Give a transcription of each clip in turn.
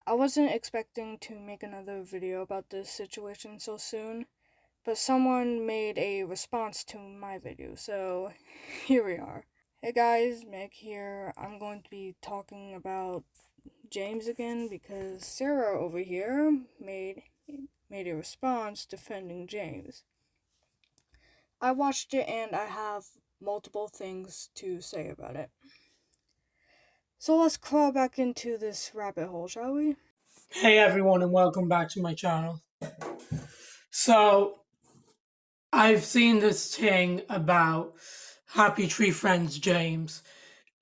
I wasn't expecting to make another video about this situation so soon, but someone made a response to my video, so here we are. Hey guys, Meg here. I'm going to be talking about James again because Sarah over here made a response defending James. I watched it and I have multiple things to say about it. So let's crawl back into this rabbit hole, shall we? Hey everyone, and welcome back to my channel. So, I've seen this thing about Happy Tree Friends James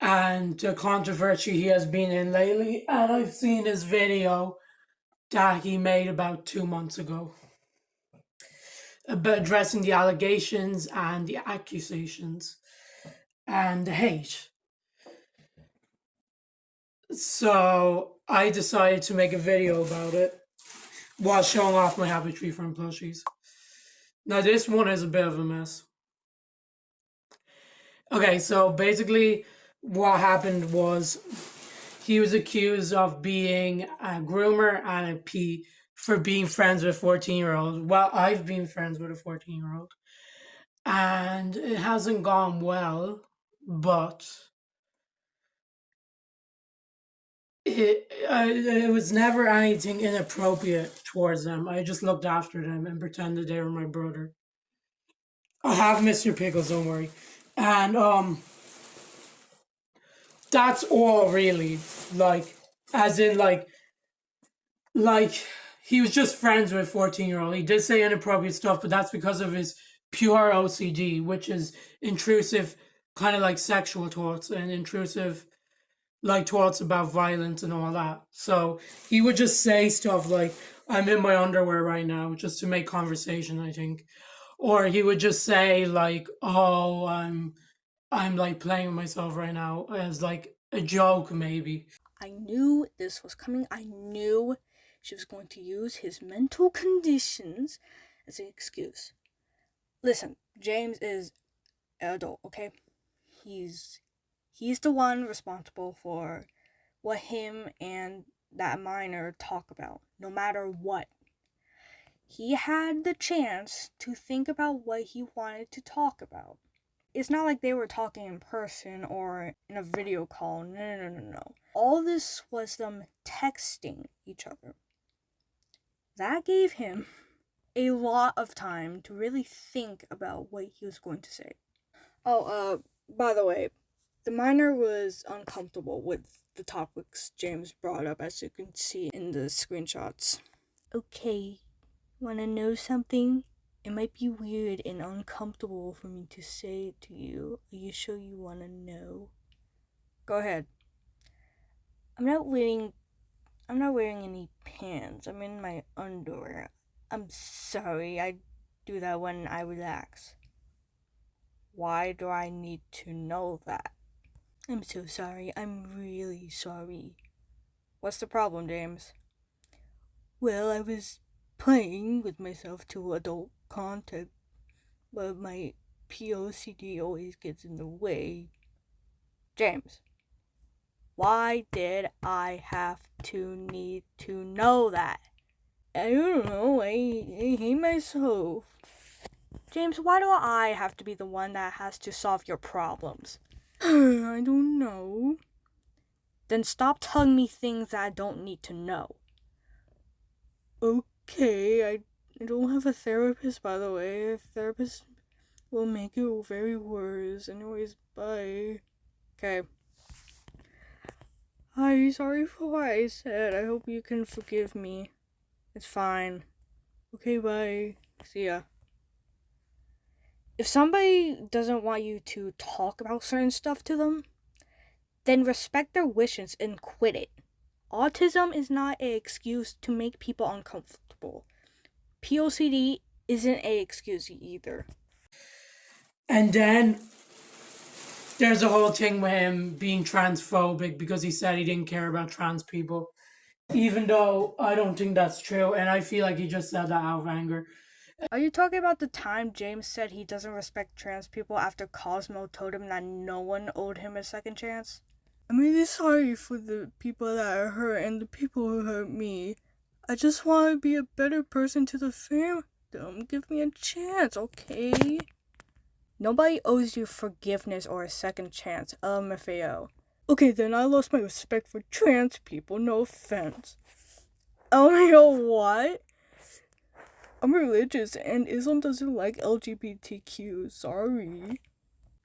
and the controversy he has been in lately, and I've seen his video that he made about 2 months ago about addressing the allegations and the accusations and the hate. So, I decided to make a video about it while showing off my Happy Tree Friend plushies. Now, this one is a bit of a mess. Okay, so basically what happened was he was accused of being a groomer and a P for being friends with a 14-year-old. Well, I've been friends with a 14-year-old. And it hasn't gone well, but it was never anything inappropriate towards them. I just looked after them and pretended they were my brother. I have Mr. Pickles, don't worry. And that's all really, like, as in like he was just friends with a 14-year-old. He did say inappropriate stuff, but that's because of his pure OCD, which is intrusive, kind of like sexual thoughts and intrusive, like thoughts about violence and all that. So he would just say stuff like, I'm in my underwear right now, just to make conversation, I think. Or he would just say like, oh, I'm like playing with myself right now, as like a joke maybe. I knew this was coming. I knew she was going to use his mental conditions as an excuse. Listen, James is an adult, okay? He's the one responsible for what him and that minor talk about, no matter what. He had the chance to think about what he wanted to talk about. It's not like they were talking in person or in a video call. No. All this was them texting each other. That gave him a lot of time to really think about what he was going to say. Oh, by the way, the minor was uncomfortable with the topics James brought up, as you can see in the screenshots. Okay, wanna know something? It might be weird and uncomfortable for me to say it to you. Are you sure you want to know? Go ahead. I'm not wearing any pants. I'm in my underwear. I'm sorry. I do that when I relax. Why do I need to know that? I'm so sorry. I'm really sorry. What's the problem, James? Well, I was playing with myself to adult content, but my POCD always gets in the way. James, why did I have to need to know that? I don't know, I hate myself. James, why do I have to be the one that has to solve your problems? I don't know. Then stop telling me things that I don't need to know. Okay, I don't have a therapist, by the way. A therapist will make it very worse. Anyways, bye. Okay. Hi, sorry for what I said. I hope you can forgive me. It's fine. Okay, bye. See ya. If somebody doesn't want you to talk about certain stuff to them, then respect their wishes and quit it. Autism is not an excuse to make people uncomfortable. POCD isn't an excuse either. And then there's a whole thing with him being transphobic because he said he didn't care about trans people. Even though I don't think that's true, and I feel like he just said that out of anger. Are you talking about the time James said he doesn't respect trans people after Cosmo told him that no one owed him a second chance? I'm really sorry for the people that I hurt and the people who hurt me. I just want to be a better person to the fandom. Give me a chance, okay? Nobody owes you forgiveness or a second chance, LMFAO. Okay, then I lost my respect for trans people, no offense. LMAO what? I'm religious and Islam doesn't like LGBTQ, sorry.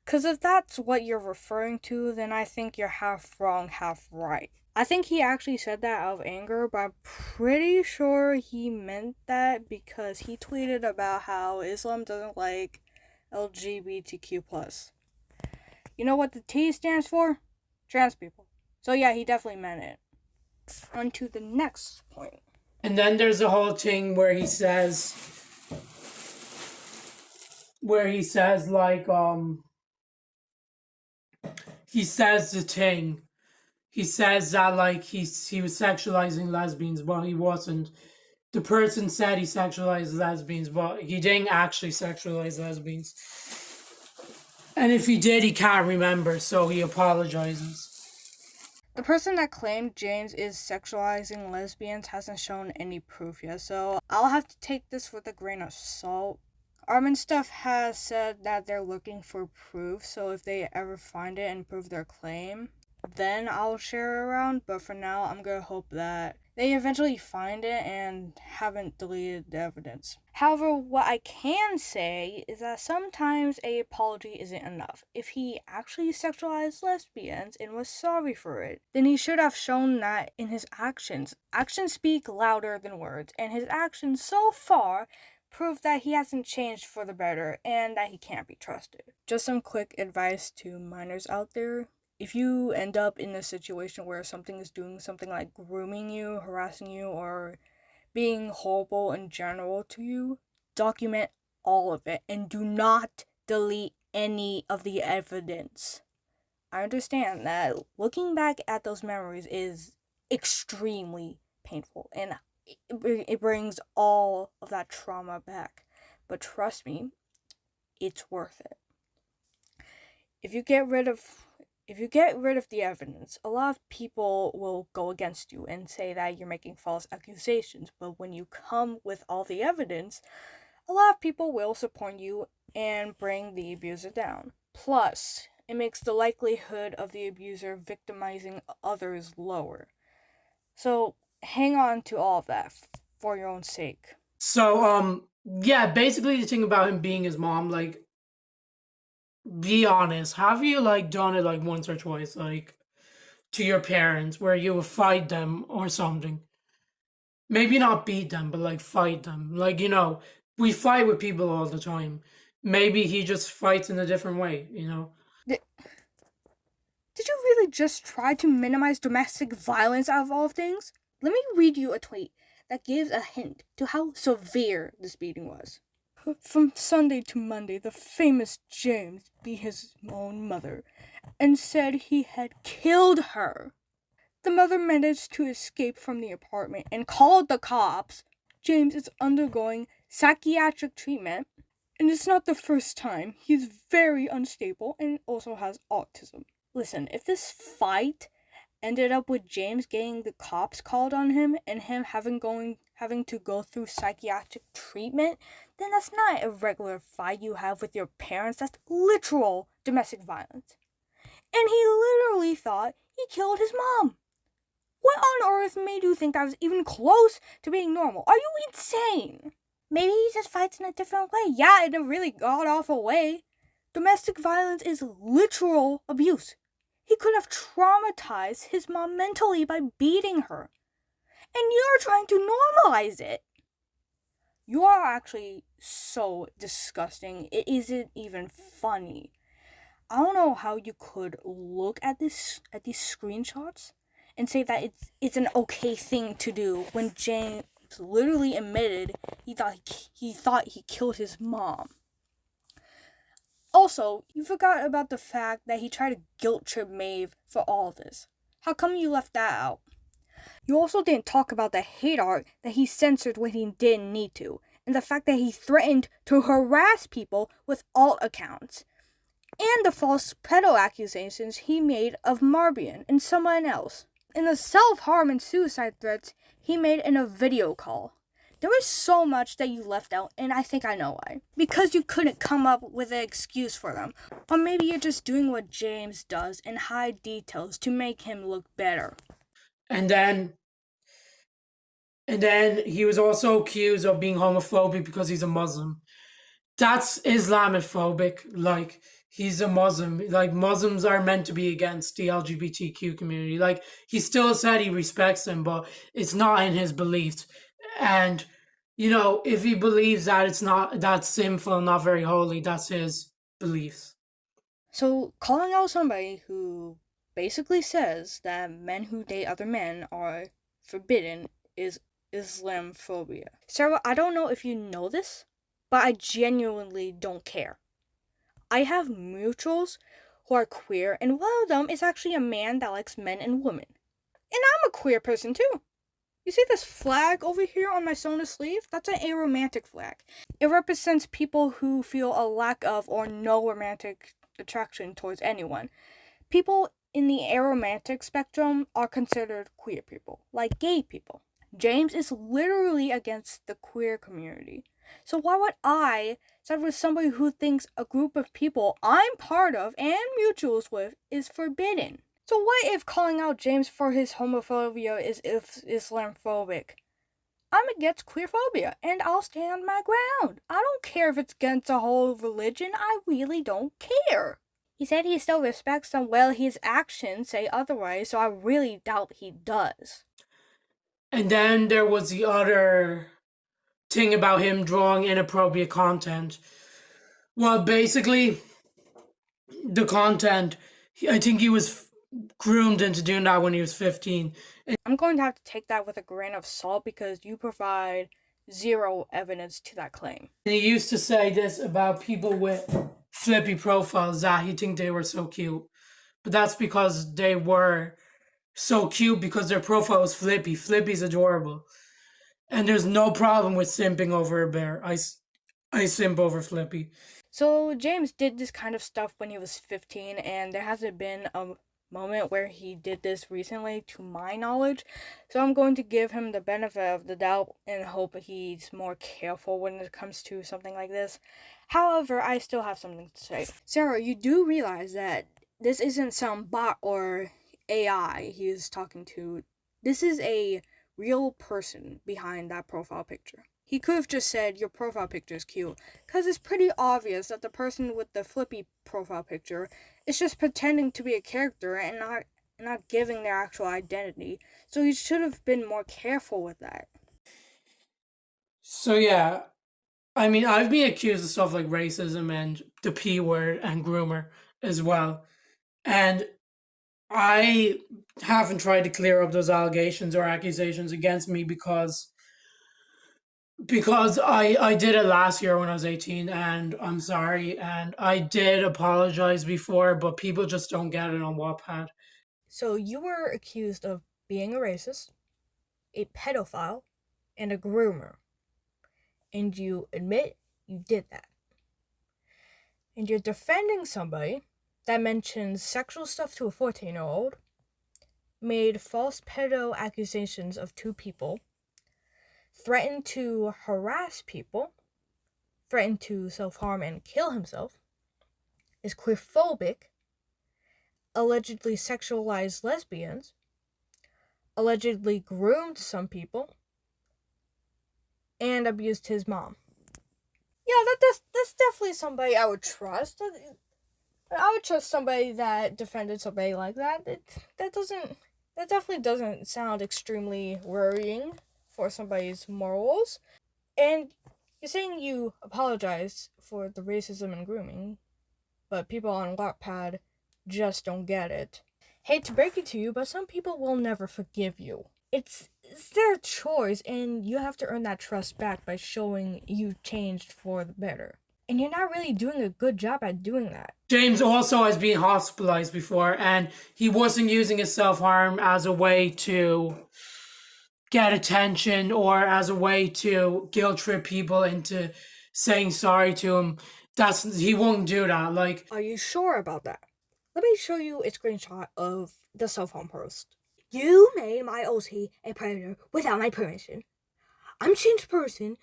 Cause if that's what you're referring to, then I think you're half wrong, half right. I think he actually said that out of anger, but I'm pretty sure he meant that because he tweeted about how Islam doesn't like LGBTQ+. You know what the T stands for? Trans people. So yeah, he definitely meant it. On to the next point. And then there's the whole thing where he says like he says the thing. He says that like he was sexualizing lesbians, but he wasn't. The person said he sexualized lesbians, but he didn't actually sexualize lesbians. And if he did, he can't remember, so he apologizes. The person that claimed James is sexualizing lesbians hasn't shown any proof yet, so I'll have to take this with a grain of salt. Armin Stuff has said that they're looking for proof, so if they ever find it and prove their claim, then I'll share it around, but for now, I'm gonna hope that they eventually find it and haven't deleted the evidence. However, what I can say is that sometimes an apology isn't enough. If he actually sexualized lesbians and was sorry for it, then he should have shown that in his actions. Actions speak louder than words, and his actions so far prove that he hasn't changed for the better and that he can't be trusted. Just some quick advice to minors out there. If you end up in a situation where something is doing something like grooming you, harassing you, or being horrible in general to you, document all of it and do not delete any of the evidence. I understand that looking back at those memories is extremely painful and it brings all of that trauma back. But trust me, it's worth it. If you get rid of the evidence, a lot of people will go against you and say that you're making false accusations. But when you come with all the evidence, a lot of people will support you and bring the abuser down. Plus, it makes the likelihood of the abuser victimizing others lower. So, hang on to all of that for your own sake. So, yeah, basically the thing about him being his mom, like, be honest, have you, like, done it, like, once or twice, like, to your parents, where you would fight them or something? Maybe not beat them, but, like, fight them. Like, we fight with people all the time. Maybe he just fights in a different way, Did you really just try to minimize domestic violence out of all things? Let me read you a tweet that gives a hint to how severe this beating was. From Sunday to Monday, the famous James beat his own mother and said he had killed her. The mother managed to escape from the apartment and called the cops. James is undergoing psychiatric treatment, and it's not the first time. He's very unstable and also has autism. Listen, if this fight ended up with James getting the cops called on him and him having to go through psychiatric treatment, then that's not a regular fight you have with your parents. That's literal domestic violence. And he literally thought he killed his mom. What on earth made you think that was even close to being normal? Are you insane? Maybe he just fights in a different way. Yeah, in a really god-awful way. Domestic violence is literal abuse. He could have traumatized his mom mentally by beating her. And you're trying to normalize it. You are actually so disgusting. It isn't even funny. I don't know how you could look at these screenshots and say that it's an okay thing to do when James literally admitted he thought he killed his mom. Also, you forgot about the fact that he tried to guilt trip Maeve for all of this. How come you left that out? You also didn't talk about the hate art that he censored when he didn't need to, and the fact that he threatened to harass people with alt accounts. and the false pedo accusations he made of Marbian and someone else, and the self-harm and suicide threats he made in a video call. There was so much that you left out, and I think I know why. Because you couldn't come up with an excuse for them. Or maybe you're just doing what James does and hide details to make him look better. And then he was also accused of being homophobic because he's a Muslim. That's Islamophobic. Like, he's a Muslim. Like, Muslims are meant to be against the LGBTQ community. Like, he still said he respects them, but it's not in his beliefs. And, you know, if he believes that it's not, that's sinful and not very holy, that's his beliefs. So, calling out somebody who basically says that men who date other men are forbidden is Islamophobia. Sarah, I don't know if you know this, but I genuinely don't care. I have mutuals who are queer, and one of them is actually a man that likes men and women. And I'm a queer person too. You see this flag over here on my Sona sleeve? That's an aromantic flag. It represents people who feel a lack of or no romantic attraction towards anyone. People in the aromantic spectrum are considered queer people, like gay people. James is literally against the queer community. So why would I side with somebody who thinks a group of people I'm part of and mutuals with is forbidden? So what if calling out James for his homophobia is Islamophobic? I'm against queerphobia, and I'll stand my ground. I don't care if it's against a whole religion. I really don't care. He said he still respects them. Well, his actions say otherwise, so I really doubt he does. And then there was the other thing about him drawing inappropriate content. Well, basically, the content, I think he was groomed into doing that when he was 15. I'm going to have to take that with a grain of salt because you provide zero evidence to that claim. And he used to say this about people with Flippy profiles, that he think they were so cute. But that's because they were so cute because their profile was Flippy. Flippy's adorable. And there's no problem with simping over a bear. I simp over Flippy. So James did this kind of stuff when he was 15, and there hasn't been a moment where he did this recently to my knowledge. So I'm going to give him the benefit of the doubt and hope he's more careful when it comes to something like this. However, I still have something to say. Sarah, you do realize that this isn't some bot or AI he is talking to. This is a real person behind that profile picture. He could have just said, your profile picture is cute, because it's pretty obvious that the person with the Flippy profile picture is just pretending to be a character and not giving their actual identity. So he should have been more careful with that. So yeah, I mean, I've been accused of stuff like racism and the P word and groomer as well. And I haven't tried to clear up those allegations or accusations against me because I did it last year when I was 18, and I'm sorry, and I did apologize before, but people just don't get it on Wattpad. So you were accused of being a racist, a pedophile, and a groomer. And you admit you did that. And you're defending somebody that mentions sexual stuff to a 14-year-old, made false pedo accusations of 2 people, threatened to harass people, threatened to self-harm and kill himself, is queerphobic, allegedly sexualized lesbians, allegedly groomed some people, and abused his mom. Yeah, that's definitely somebody I would trust. I would trust somebody that defended somebody like that. That definitely doesn't sound extremely worrying for somebody's morals. And you're saying you apologize for the racism and grooming, but people on Wattpad just don't get it. Hate to break it to you, but some people will never forgive you. It's their choice, and you have to earn that trust back by showing you changed for the better. And you're not really doing a good job at doing that. James also has been hospitalized before, and he wasn't using his self-harm as a way to get attention or as a way to guilt trip people into saying sorry to him. He won't do that. Like, Are you sure about that? Let me show you a screenshot of the cell phone post. You made my OC a predator without my permission. I'm a changed person,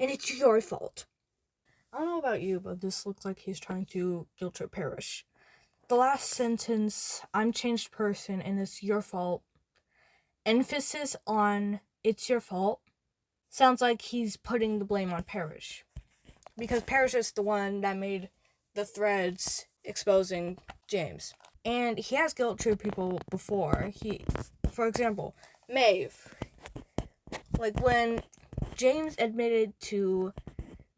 and it's your fault. I don't know about you, but this looks like he's trying to guilt trip Parrish. The last sentence, I'm changed person, and it's your fault. Emphasis on it's your fault sounds like he's putting the blame on Parrish. Because Parrish is the one that made the threads exposing James. And he has guilt tripped people before. For example, Maeve. Like when James admitted to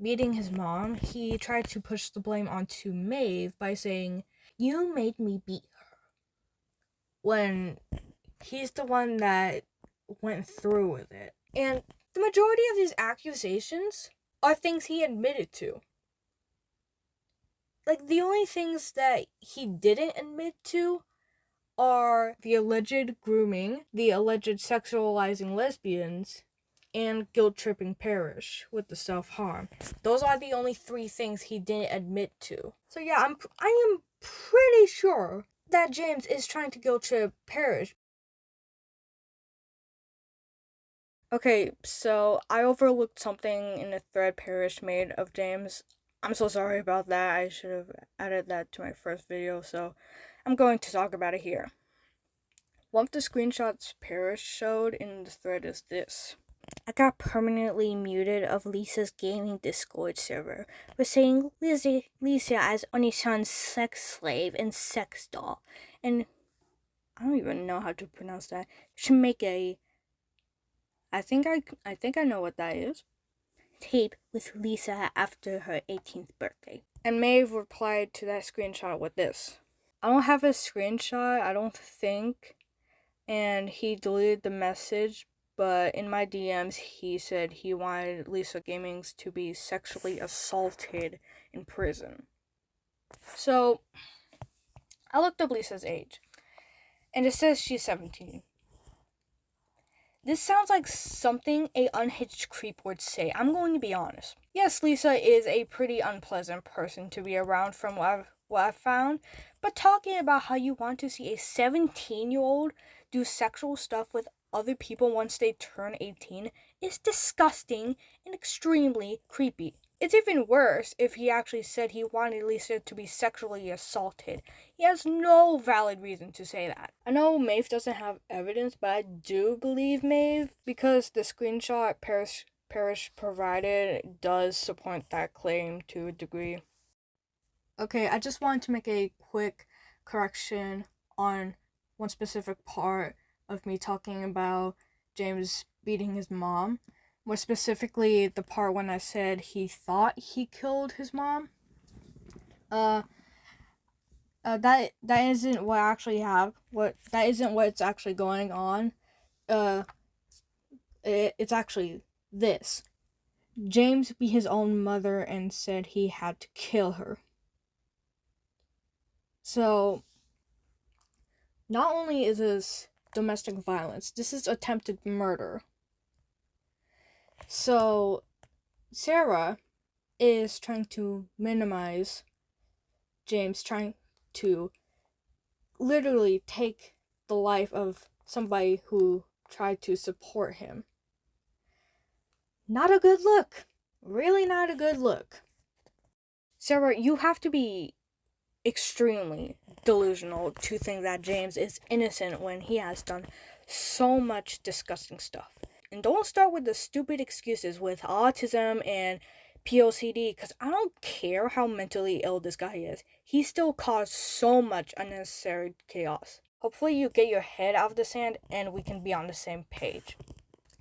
beating his mom, he tried to push the blame onto Maeve by saying, "You made me beat her." When he's the one that went through with it. And the majority of his accusations are things he admitted to. Like, the only things that he didn't admit to are the alleged grooming, the alleged sexualizing lesbians, and guilt-tripping Parrish with the self-harm. Those are the only 3 things he didn't admit to. So yeah, I am pretty sure that James is trying to guilt-trip Parrish. Okay, so I overlooked something in the thread Parrish made of James. I'm so sorry about that. I should have added that to my first video, so I'm going to talk about it here. One of the screenshots Parrish showed in the thread is this. I got permanently muted of Lisa's gaming Discord server for saying Lisa as Oni-san's sex slave and sex doll, and I don't even know how to pronounce that. Should make a I think I know what that is. Tape with Lisa after her 18th birthday. And Maeve replied to that screenshot with this. I don't have a screenshot, I don't think, and he deleted the message, but in my DMs he said he wanted Lisa Gamings to be sexually assaulted in prison. So I looked up Lisa's age, and it says she's 17. This sounds like something a unhinged creep would say. I'm going to be honest. Yes, Lisa is a pretty unpleasant person to be around from what I've found, but talking about how you want to see a 17-year-old do sexual stuff with other people once they turn 18 is disgusting and extremely creepy. It's even worse if he actually said he wanted Lisa to be sexually assaulted. He has no valid reason to say that. I know Maeve doesn't have evidence, but I do believe Maeve because the screenshot Parrish provided does support that claim to a degree. Okay, I just wanted to make a quick correction on one specific part of me talking about James beating his mom. More specifically, the part when I said he thought he killed his mom. That isn't what I actually have. That isn't what's actually going on. It's actually this. James beat his own mother and said he had to kill her. So, not only is this domestic violence, this is attempted murder. So, Sarah is trying to minimize James trying to literally take the life of somebody who tried to support him. Not a good look. Really not a good look. Sarah, you have to be extremely delusional to think that James is innocent when he has done so much disgusting stuff. And don't start with the stupid excuses with autism and POCD, because I don't care how mentally ill this guy is. He still caused so much unnecessary chaos. Hopefully you get your head out of the sand and we can be on the same page.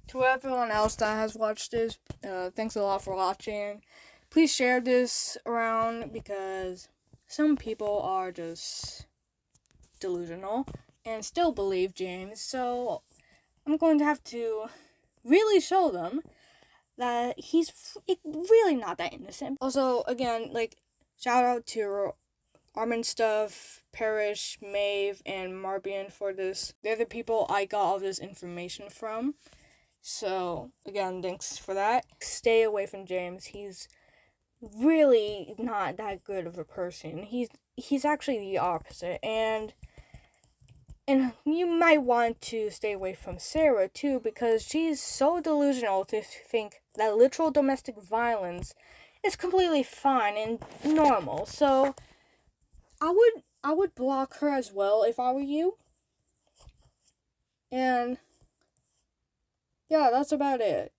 To everyone else that has watched this, thanks a lot for watching. Please share this around because some people are just delusional and still believe James, so I'm going to have to really show them that he's really not that innocent. Also, again, shout out to Armin Stuff, Parrish, Maeve, and Marbian for this. They're the people I got all this information from. So, again, thanks for that. Stay away from James. He's really not that good of a person. He's actually the opposite, and you might want to stay away from Sarah too, because she's so delusional to think that literal domestic violence is completely fine and normal. So I would block her as well if I were you. And yeah, that's about it.